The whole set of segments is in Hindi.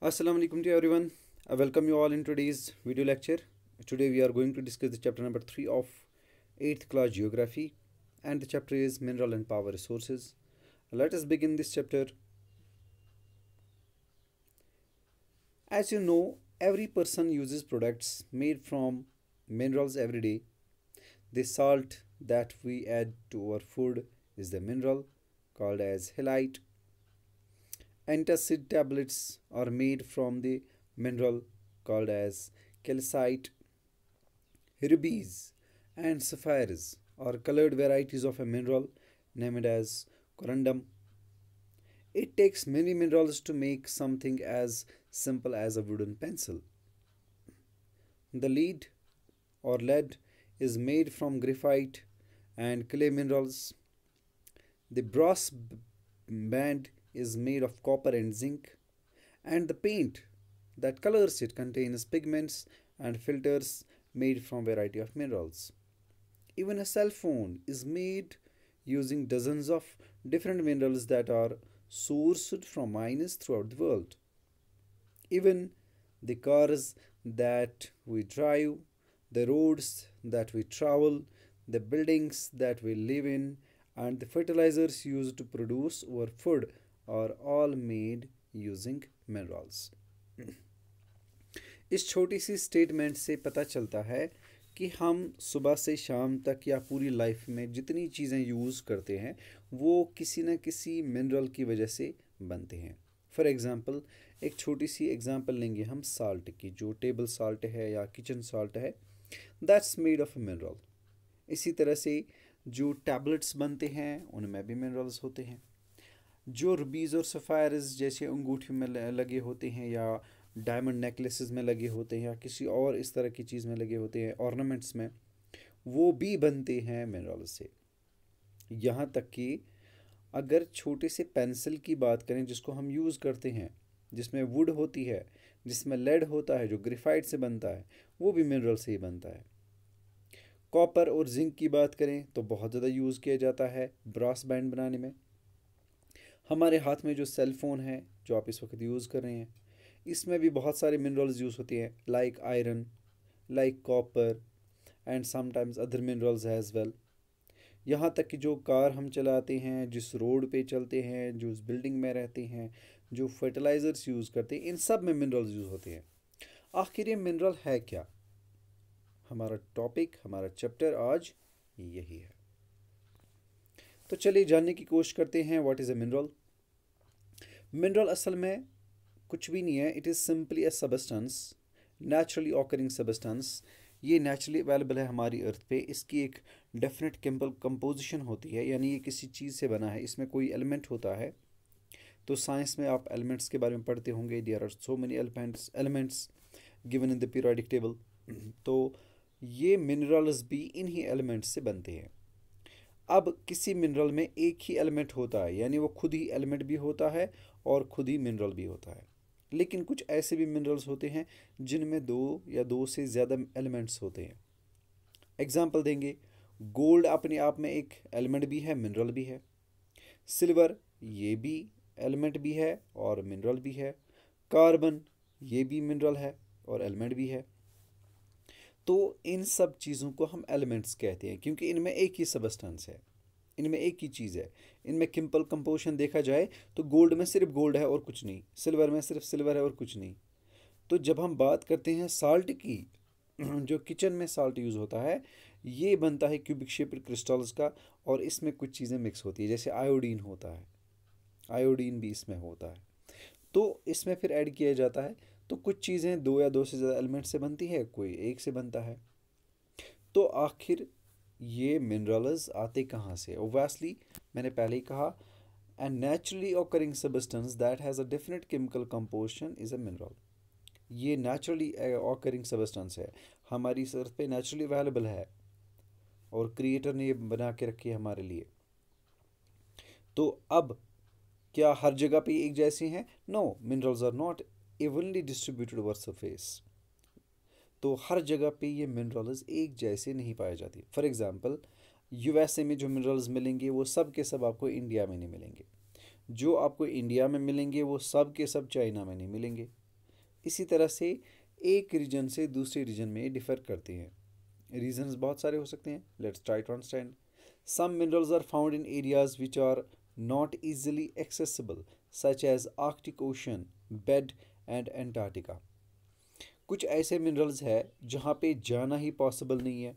Assalamu alaikum to everyone. I welcome you all in today's video lecture. Today we are going to discuss the chapter number 3 of 8th class geography, and the chapter is mineral and power resources. Let us begin this chapter. As you know, every person uses products made from minerals every day. The salt that we add to our food is the mineral called as halite. Antacid tablets are made from the mineral called as calcite. Rubies and sapphires are colored varieties of a mineral named as corundum. It takes many minerals to make something as simple as a wooden pencil. The lead is made from graphite and clay minerals. The brass band is made of copper and zinc, and the paint that colors it contains pigments and filters made from variety of minerals. Even a cell phone is made using dozens of different minerals that are sourced from mines throughout the world. Even the cars that we drive, the roads that we travel, the buildings that we live in, and the fertilizers used to produce our food are all made using minerals. इस छोटी सी स्टेटमेंट से पता चलता है कि हम सुबह से शाम तक या पूरी लाइफ में जितनी चीज़ें यूज़ करते हैं वो किसी न किसी मिनरल की वजह से बनते हैं. फॉर एग्ज़ाम्पल एक छोटी सी एग्ज़ाम्पल लेंगे हम साल्ट की, जो टेबल साल्ट है या किचन साल्ट है, दैट्स मेड ऑफ मिनरल. इसी तरह से जो टैबलेट्स बनते हैं उनमें भी मिनरल्स होते हैं. जो रुबीज़ और सफ़ायर्स जैसे अंगूठी में लगे होते हैं या डायमंड नेकलेसेस में लगे होते हैं या किसी और इस तरह की चीज़ में लगे होते हैं ऑर्नामेंट्स में, वो भी बनते हैं मिनरल से. यहाँ तक कि अगर छोटे से पेंसिल की बात करें जिसको हम यूज़ करते हैं, जिसमें वुड होती है, जिसमें लेड होता है जो ग्रेफाइट से बनता है, वो भी मिनरल से ही बनता है. कॉपर और जिंक की बात करें तो बहुत ज़्यादा यूज़ किया जाता है ब्रास बैंड बनाने में. हमारे हाथ में जो सेल फ़ोन है जो आप इस वक्त यूज़ कर रहे हैं, इसमें भी बहुत सारे मिनरल्स यूज़ होते हैं, like iron, like copper and sometimes other minerals as well. यहाँ तक कि जो कार हम चलाते हैं, जिस रोड पे चलते हैं, जो उस बिल्डिंग में रहते हैं, जो फर्टिलाइज़र्स यूज़ करते हैं, इन सब में मिनरल्स यूज़ होते हैं. आखिर ये मिनरल है क्या? हमारा टॉपिक, हमारा चैप्टर आज यही है. तो चलिए जानने की कोशिश करते हैं what is a mineral. Mineral असल में कुछ भी नहीं है. It is simply a substance, naturally occurring substance. ये नेचुरली अवेलेबल है हमारी अर्थ पे. इसकी एक डेफिनेट केमिकल कंपोजिशन होती है, यानी ये किसी चीज़ से बना है, इसमें कोई एलिमेंट होता है. तो साइंस में आप एलिमेंट्स के बारे में पढ़ते होंगे. There are so many elements given in the periodic table. तो ये मिनरल्स भी इन्हीं एलिमेंट्स से बनते हैं. अब किसी मिनरल में एक ही एलिमेंट होता है, यानी वो खुद ही एलिमेंट भी होता है और खुद ही मिनरल भी होता है. लेकिन कुछ ऐसे भी मिनरल्स होते हैं जिनमें दो या दो से ज़्यादा एलिमेंट्स होते हैं. एग्जाम्पल देंगे, गोल्ड अपने आप में एक एलिमेंट भी है, मिनरल भी है. सिल्वर ये भी एलिमेंट भी है और मिनरल भी है. कार्बन ये भी मिनरल है और एलिमेंट भी है. तो इन सब चीज़ों को हम एलिमेंट्स कहते हैं क्योंकि इनमें एक ही सबस्टेंस है, इनमें एक ही चीज़ है. इनमें केमिकल कंपोजिशन देखा जाए तो गोल्ड में सिर्फ गोल्ड है और कुछ नहीं, सिल्वर में सिर्फ सिल्वर है और कुछ नहीं. तो जब हम बात करते हैं साल्ट की, जो किचन में साल्ट यूज़ होता है, ये बनता है क्यूबिक शेप्ड क्रिस्टल्स का, और इसमें कुछ चीज़ें मिक्स होती है, जैसे आयोडीन होता है, आयोडीन भी इसमें होता है. तो इसमें फिर ऐड किया जाता है. तो कुछ चीज़ें दो या दो से ज़्यादा एलिमेंट से बनती है, कोई एक से बनता है. तो आखिर ये मिनरल्स आते कहाँ से? ओब्वियसली मैंने पहले ही कहा, and naturally occurring substance that has a definite chemical composition is a mineral. ये नेचुरली ऑकरिंग सबस्टेंस है, हमारी अर्थ पे नेचुरली अवेलेबल है और क्रिएटर ने ये बना के रखी है हमारे लिए. तो अब क्या हर जगह पे एक जैसे हैं? No, minerals are not evenly distributed over surface. तो हर जगह पे ये मिनरल्स एक जैसे नहीं पाए जाते. फॉर एग्जांपल यूएसए में जो मिनरल्स मिलेंगे वो सब के सब आपको इंडिया में नहीं मिलेंगे. जो आपको इंडिया में मिलेंगे वो सब के सब चाइना में नहीं मिलेंगे. इसी तरह से एक रीजन से दूसरे रीजन में डिफर करते हैं। रीजंस बहुत सारे हो सकते हैं। Let's try to understand. Some minerals are found in areas which are not easily accessible such as Arctic Ocean, bed and Antarctica। कुछ ऐसे मिनरल्स है जहाँ पे जाना ही पॉसिबल नहीं है,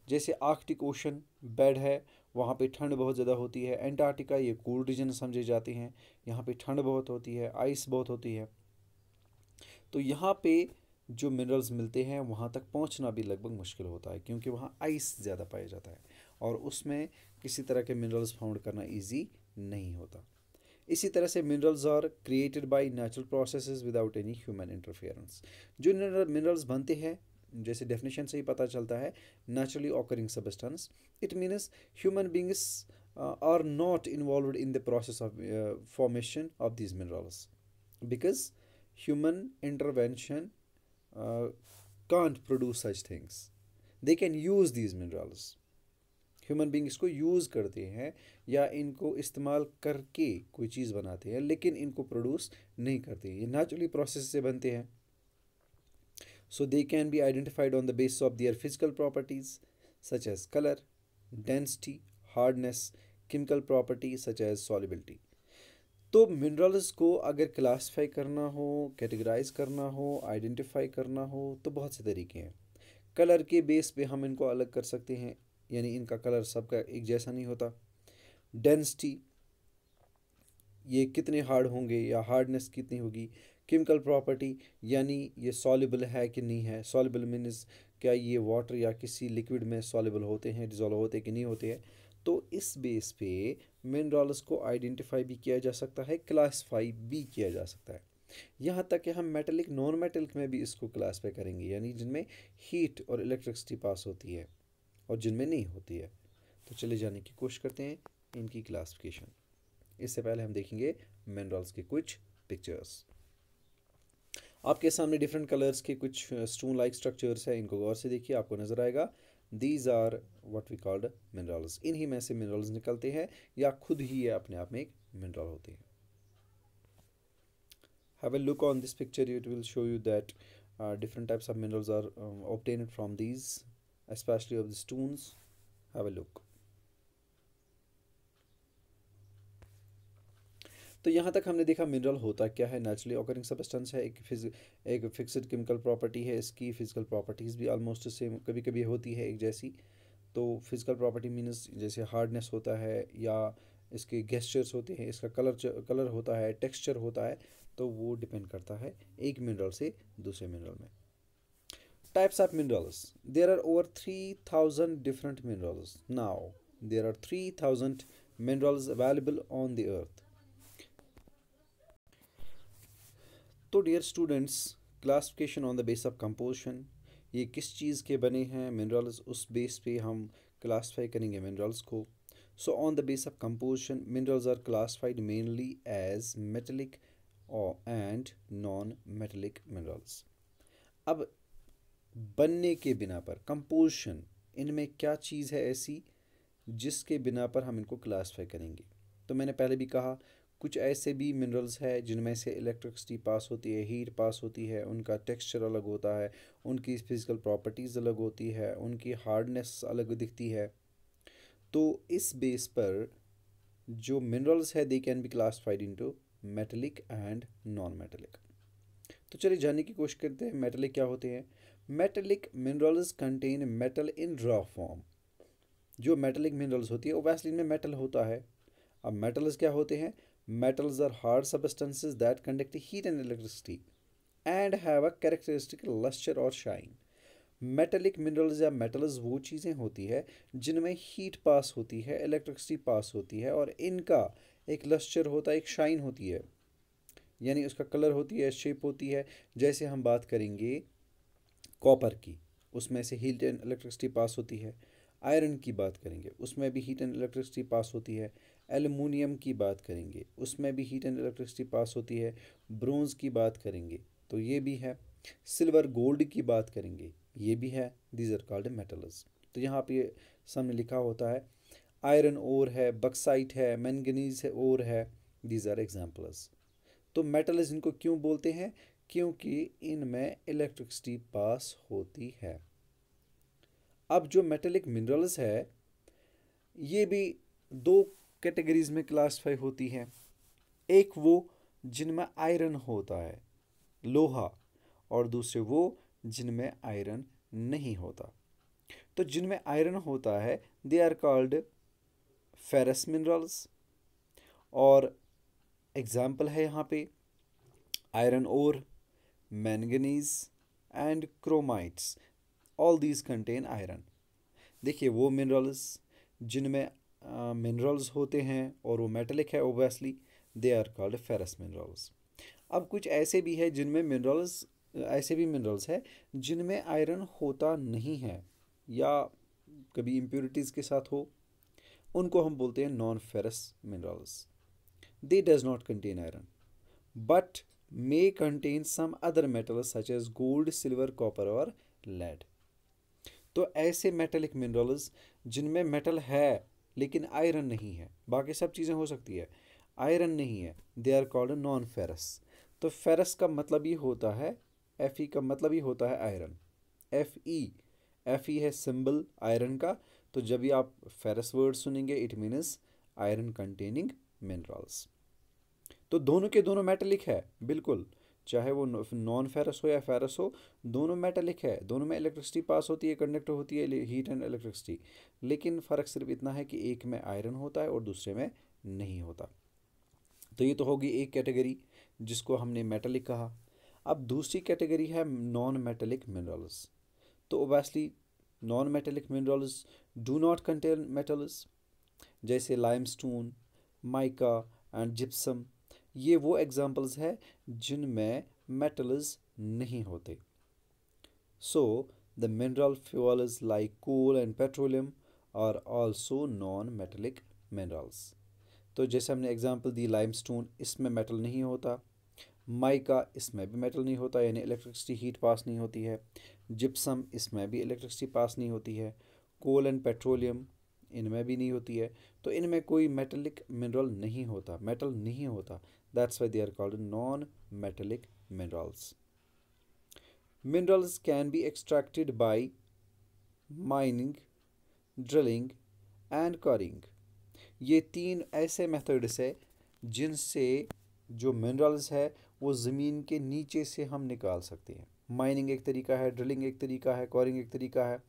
जैसे आर्कटिक ओशन बेड है, वहाँ पे ठंड बहुत ज़्यादा होती है। एंटार्क्टिका ये कूल रीजन समझे जाते हैं, यहाँ पे ठंड बहुत होती है, आइस बहुत होती है। तो यहाँ पे जो मिनरल्स मिलते हैं वहाँ तक पहुँचना भी लगभग मुश्किल होता है, क्योंकि वहाँ आइस ज़्यादा पाया जाता है और उसमें किसी तरह के मिनरल्स फाउंड करना ईजी नहीं होता। इसी तरह से minerals are created by natural processes without any human interference. जो मिनरल्स बनते हैं, जैसे डेफिनेशन से ही पता चलता है, naturally occurring substance. It means human beings are not involved in the process of formation of these minerals because human intervention can't produce such things. They can use these minerals. Human being इसको यूज़ करते हैं या इनको इस्तेमाल करके कोई चीज़ बनाते हैं, लेकिन इनको प्रोड्यूस नहीं करते। ये नेचुरली प्रोसेस से बनते हैं। So they can be identified on the basis of their physical properties such as colour, density, hardness, chemical property such as solubility. तो मिनरल्स को अगर क्लासीफाई करना हो, कैटेगराइज करना हो, आइडेंटिफाई करना हो, तो बहुत से तरीके हैं। कलर के बेस पे हम इनको अलग कर सकते हैं, यानी इनका कलर सबका एक जैसा नहीं होता। डेंसिटी, ये कितने हार्ड होंगे या हार्डनेस कितनी होगी। केमिकल प्रॉपर्टी, यानी ये सॉल्युबल है कि नहीं है। सॉल्युबल मीन्स क्या ये वाटर या किसी लिक्विड में सॉल्युबल होते हैं, डिजॉल्व होते हैं कि नहीं होते हैं। तो इस बेस पे मिनरल्स को आइडेंटिफाई भी किया जा सकता है, क्लासीफाई भी किया जा सकता है। यहाँ तक कि हम मेटलिक नॉन मेटलिक में भी इसको क्लासीफाई करेंगे, यानी जिनमें हीट और इलेक्ट्रिसिटी पास होती है और जिनमें नहीं होती है। तो चले जाने की कोशिश करते हैं इनकी क्लासिफिकेशन। इससे पहले हम देखेंगे मिनरल्स के कुछ पिक्चर्स। आपके सामने डिफरेंट कलर्स के कुछ स्टोन लाइक स्ट्रक्चर्स हैं, इनको गौर से देखिए, आपको नज़र आएगा। These are what we called minerals. इन्हीं में से मिनरल्स निकलते हैं या खुद ही ये अपने आप में एक मिनरल होते हैं। Have a look on this picture, it will show you that different types of minerals are obtained from these, especially of the stones. Have a look. तो यहाँ तक हमने देखा मिनरल होता क्या है। नेचुरली ऑकरिंग सब्सटेंस है, एक फिक्स्ड केमिकल प्रॉपर्टी है। इसकी फिजिकल प्रॉपर्टीज़ भी ऑलमोस्ट सेम कभी कभी होती है एक जैसी। तो फिजिकल प्रॉपर्टी मीन्स जैसे हार्डनेस होता है या इसके गेस्चर्स होते हैं, इसका कलर होता है, टेक्सचर होता है। तो वो डिपेंड करता है एक मिनरल से दूसरे मिनरल में। Types of minerals, there are over 3000 different minerals. Now there are 3000 minerals available on the earth. तो dear students, classification on the base of composition, ये किस चीज़ के बने हैं मिनरल्स, उस बेस पे हम क्लासिफाई करेंगे मिनरल्स को। So on the base of composition, minerals are classified mainly as metallic and non metallic minerals. अब बनने के बिना पर, कंपोजिशन, इनमें क्या चीज़ है ऐसी जिसके बिना पर हम इनको क्लासिफाई करेंगे। तो मैंने पहले भी कहा, कुछ ऐसे भी मिनरल्स है जिनमें से इलेक्ट्रिसिटी पास होती है, हीट पास होती है, उनका टेक्सचर अलग होता है, उनकी फिजिकल प्रॉपर्टीज़ अलग होती है, उनकी हार्डनेस अलग दिखती है। तो इस बेस पर जो मिनरल्स है दे can be classified into metallic and non metallic. तो चलिए जानने की कोशिश करते हैं मेटलिक क्या होते हैं। मेटलिक मिनरल्स कंटेन मेटल इन रॉ फॉर्म। जो मेटलिक मिनरल्स होती है वो वैसे इनमें मेटल होता है। अब मेटल्स क्या होते हैं? Metals are hard substances that conduct heat and electricity and have a characteristic luster or shine. Metallic minerals या मेटल्स वो चीज़ें होती है जिनमें हीट पास होती है, इलेक्ट्रिसिटी पास होती है और इनका एक लस्चर होता है, एक शाइन होती है, यानी उसका कलर होती है, शेप होती है। जैसे हम बात करेंगे कॉपर की, उसमें से हीट एंड इलेक्ट्रिसिटी पास होती है। आयरन की बात करेंगे, उसमें भी हीट एंड इलेक्ट्रिसिटी पास होती है। एल्युमिनियम की बात करेंगे, उसमें भी हीट एंड इलेक्ट्रिसिटी पास होती है। ब्रोंज़ की बात करेंगे तो ये भी है। सिल्वर गोल्ड की बात करेंगे, ये भी है। These are called metals. तो यहाँ पे सामने लिखा होता है आयरन ओर है, बक्साइट है, मैंगनीज है ओर है। These are examples. तो मेटल्स इनको क्यों बोलते हैं क्योंकि इनमें इलेक्ट्रिसिटी पास होती है। अब जो मेटेलिक मिनरल्स है ये भी दो कैटेगरीज में क्लासिफाई होती है। एक वो जिनमें आयरन होता है, लोहा, और दूसरे वो जिनमें आयरन नहीं होता। तो जिनमें आयरन होता है they are called ferrous minerals, और एग्जाम्पल है यहाँ पे iron ore, manganese and chromites, all these contain iron. देखिए वो मिनरल्स जिनमें मिनरल्स होते हैं और वो मेटेलिक है obviously, they are called ferrous minerals. अब कुछ ऐसे भी है जिनमें मिनरल्स, ऐसे भी मिनरल्स है जिनमें आयरन होता नहीं है या कभी इम्प्योरिटीज़ के साथ हो, उनको हम बोलते हैं non ferrous minerals. They does not contain iron but may contain some other metals such as gold, silver, copper और lead। तो ऐसे मेटेलिक मिनरल्स जिनमें मेटल है लेकिन आयरन नहीं है, बाकी सब चीज़ें हो सकती है, आयरन नहीं है, they are called non ferrous. तो फेरस का मतलब ही होता है, Fe का मतलब ही होता है आयरन। Fe है सिंबल आयरन का, तो जब भी आप फेरस वर्ड सुनेंगे it means iron containing minerals. तो दोनों के दोनों मेटेलिक है बिल्कुल, चाहे वो नॉन फेरस हो या फेरस हो, दोनों मेटेलिक है, दोनों में इलेक्ट्रिसिटी पास होती है, कंडक्ट होती है हीट एंड इलेक्ट्रिसिटी। लेकिन फ़र्क सिर्फ इतना है कि एक में आयरन होता है और दूसरे में नहीं होता। तो ये तो होगी एक कैटेगरी जिसको हमने मेटेलिक कहा। अब दूसरी कैटेगरी है नॉन मेटेलिक मिनरल्स। तो obviously non metallic minerals do not contain metals, जैसे लाइमस्टोन, माइका एंड जिप्सम। ये वो एग्जाम्पल्स है जिनमें मेटल्स नहीं होते। So the mineral fuels like coal and petroleum are also non metallic minerals. तो जैसे हमने एग्जांपल दी लाइमस्टोन, इसमें मेटल नहीं होता, माइका इसमें भी मेटल नहीं होता यानी इलेक्ट्रिसिटी हीट पास नहीं होती है, जिप्सम इसमें भी इलेक्ट्रिसिटी पास नहीं होती है, कोल एंड पेट्रोलियम इनमें भी नहीं होती है। तो इनमें कोई मेटेलिक मिनरल नहीं होता, मेटल नहीं होता, that's why they are called non metallic minerals. Minerals can be extracted by mining, drilling and quarrying. ये तीन ऐसे मेथड्स है जिनसे जो मिनरल्स है वो ज़मीन के नीचे से हम निकाल सकते हैं। माइनिंग एक तरीका है, ड्रिलिंग एक तरीका है, कॉरिंग एक तरीका है।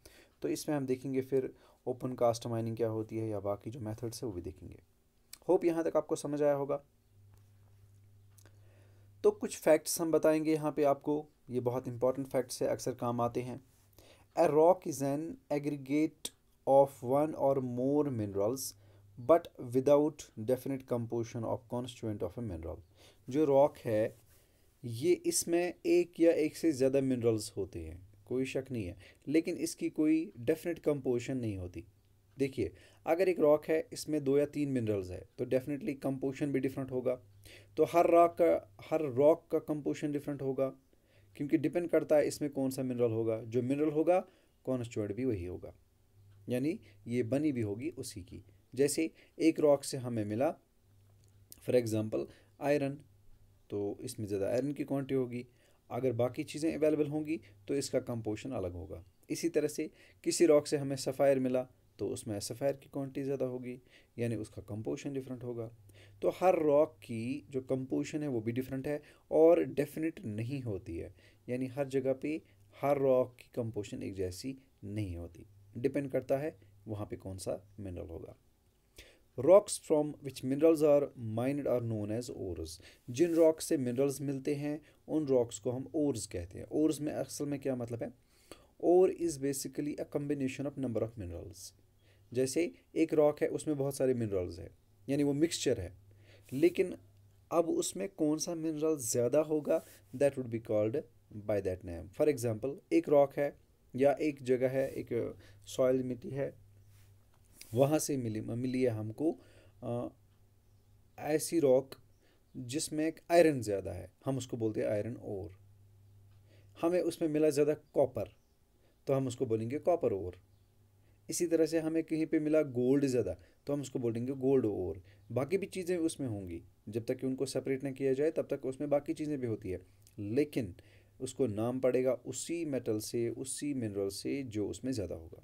तो इसमें हम देखेंगे फिर ओपन कास्ट माइनिंग क्या होती है या बाकी जो मेथड्स है वो भी देखेंगे। होप यहाँ तक आपको समझ आया होगा। तो कुछ फैक्ट्स हम बताएंगे यहाँ पे आपको, ये बहुत इंपॉर्टेंट फैक्ट्स है, अक्सर काम आते हैं। A rock is an aggregate of one or more minerals but without definite composition of constituent of a mineral. जो रॉक है ये इसमें एक या एक से ज़्यादा मिनरल्स होते हैं, कोई शक नहीं है, लेकिन इसकी कोई डेफिनेट कंपोजिशन नहीं होती। देखिए अगर एक रॉक है इसमें 2 या 3 मिनरल्स है तो डेफिनेटली कंपोजिशन भी डिफरेंट होगा। तो हर रॉक का कंपोजिशन डिफरेंट होगा, क्योंकि डिपेंड करता है इसमें कौन सा मिनरल होगा, जो मिनरल होगा कॉन्स्टिट्यूएंट भी वही होगा, यानी ये बनी भी होगी उसी की। जैसे एक रॉक से हमें मिला फॉर एग्जांपल आयरन, तो इसमें ज़्यादा आयरन की क्वांटिटी होगी, अगर बाकी चीज़ें अवेलेबल होंगी तो इसका कंपोजिशन अलग होगा। इसी तरह से किसी रॉक से हमें सफ़ायर मिला तो उसमें सफ़ायर की क्वांटिटी ज़्यादा होगी, यानी उसका कंपोजिशन डिफरेंट होगा। तो हर रॉक की जो कंपोजिशन है वो भी डिफरेंट है और डेफिनेट नहीं होती है, यानी हर जगह पे हर रॉक की कंपोजिशन एक जैसी नहीं होती, डिपेंड करता है वहाँ पे कौन सा मिनरल होगा। Rocks from which minerals are mined are known as ores. जिन रॉक्स से मिनरल्स मिलते हैं उन रॉक्स को हम ओर्स कहते हैं। ओर्स में असल में क्या मतलब है, ore is basically a combination of number of minerals. जैसे एक रॉक है उसमें बहुत सारे मिनरल्स है, यानी वो मिक्सचर है, लेकिन अब उसमें कौन सा मिनरल ज़्यादा होगा that would be called by that name. For example एक रॉक है या एक जगह है, एक सॉइल मिट्टी है, वहाँ से मिली है हमको ऐसी रॉक जिसमें एक आयरन ज़्यादा है, हम उसको बोलते हैं आयरन ओर। हमें उसमें मिला ज़्यादा कॉपर तो हम उसको बोलेंगे कॉपर ओर। इसी तरह से हमें कहीं पे मिला गोल्ड ज़्यादा तो हम उसको बोलेंगे गोल्ड ओर। बाकी भी चीज़ें उसमें होंगी, जब तक कि उनको सेपरेट ना किया जाए तब तक उसमें बाकी चीज़ें भी होती है, लेकिन उसको नाम पड़ेगा उसी मेटल से, उसी मिनरल से जो उसमें ज़्यादा होगा।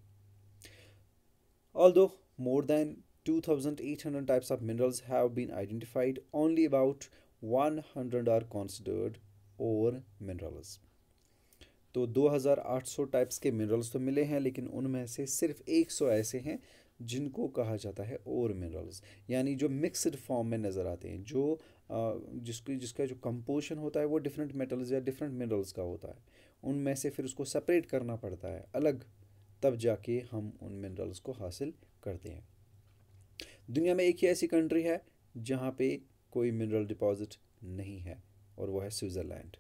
Although more than 2,800 types of minerals have been identified, only about 100 are considered ore minerals. तो 2,800 टाइप्स के मिनरल्स तो मिले हैं, लेकिन उनमें से सिर्फ 100 ऐसे हैं जिनको कहा जाता है ओर मिनरल्स, यानी जो मिक्सड फॉर्म में नज़र आते हैं, जो जिसका जो कंपोजिशन होता है वो डिफरेंट मेटल्स या डिफरेंट मिनरल्स का होता है, उनमें से फिर उसको सेपरेट करना पड़ता है अलग, तब जाके हम उन मिनरल्स को हासिल करते हैं। दुनिया में एक ही ऐसी कंट्री है जहाँ पे कोई मिनरल डिपॉजिट नहीं है, और वो है स्विट्ज़रलैंड।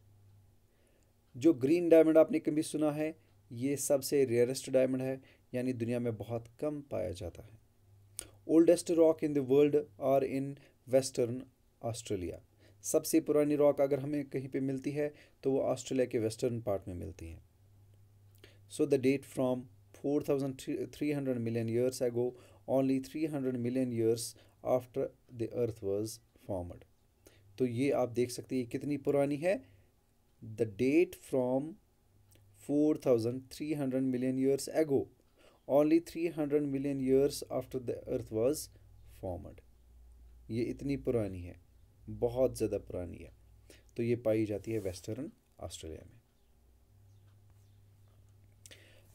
जो ग्रीन डायमंड आपने कभी सुना है, ये सबसे रेयरेस्ट डायमंड है, यानी दुनिया में बहुत कम पाया जाता है। Oldest rock in the world are in western Australia. सबसे पुरानी रॉक अगर हमें कहीं पे मिलती है तो वो ऑस्ट्रेलिया के वेस्टर्न पार्ट में मिलती है। So the date from 4,300 million years ago, only 300 million years after the earth was formed। तो ये आप देख सकते हैं कितनी पुरानी है। The date from 4,300 million years ago, only 300 million years after the earth was formed। ये इतनी पुरानी है, बहुत ज़्यादा पुरानी है। तो ये पाई जाती है वेस्टर्न ऑस्ट्रेलिया में।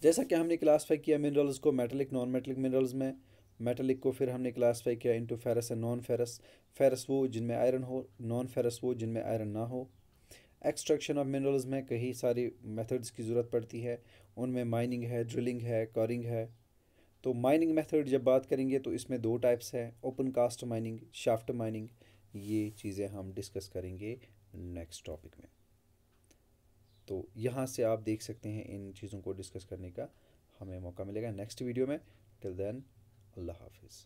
जैसा कि हमने क्लासफाई किया मिनरल्स को मेटलिक नॉन मेटलिक मिनरल्स में, मेटलिक को फिर हमने क्लासफाई किया into ferrous and non ferrous. Ferrous वो जिनमें आयरन हो, नॉन फेरस वो जिनमें आयरन ना हो। एक्सट्रैक्शन ऑफ मिनरल्स में कई सारी मेथड्स की ज़रूरत पड़ती है, उनमें माइनिंग है, ड्रिलिंग है, कॉरिंग है। तो माइनिंग मेथड जब बात करेंगे तो इसमें दो टाइप्स है, open cast mining, shaft mining. ये चीज़ें हम डिस्कस करेंगे नेक्स्ट टॉपिक में। तो यहाँ से आप देख सकते हैं इन चीज़ों को डिस्कस करने का हमें मौका मिलेगा नेक्स्ट वीडियो में। टिल देन, अल्लाह हाफिज़।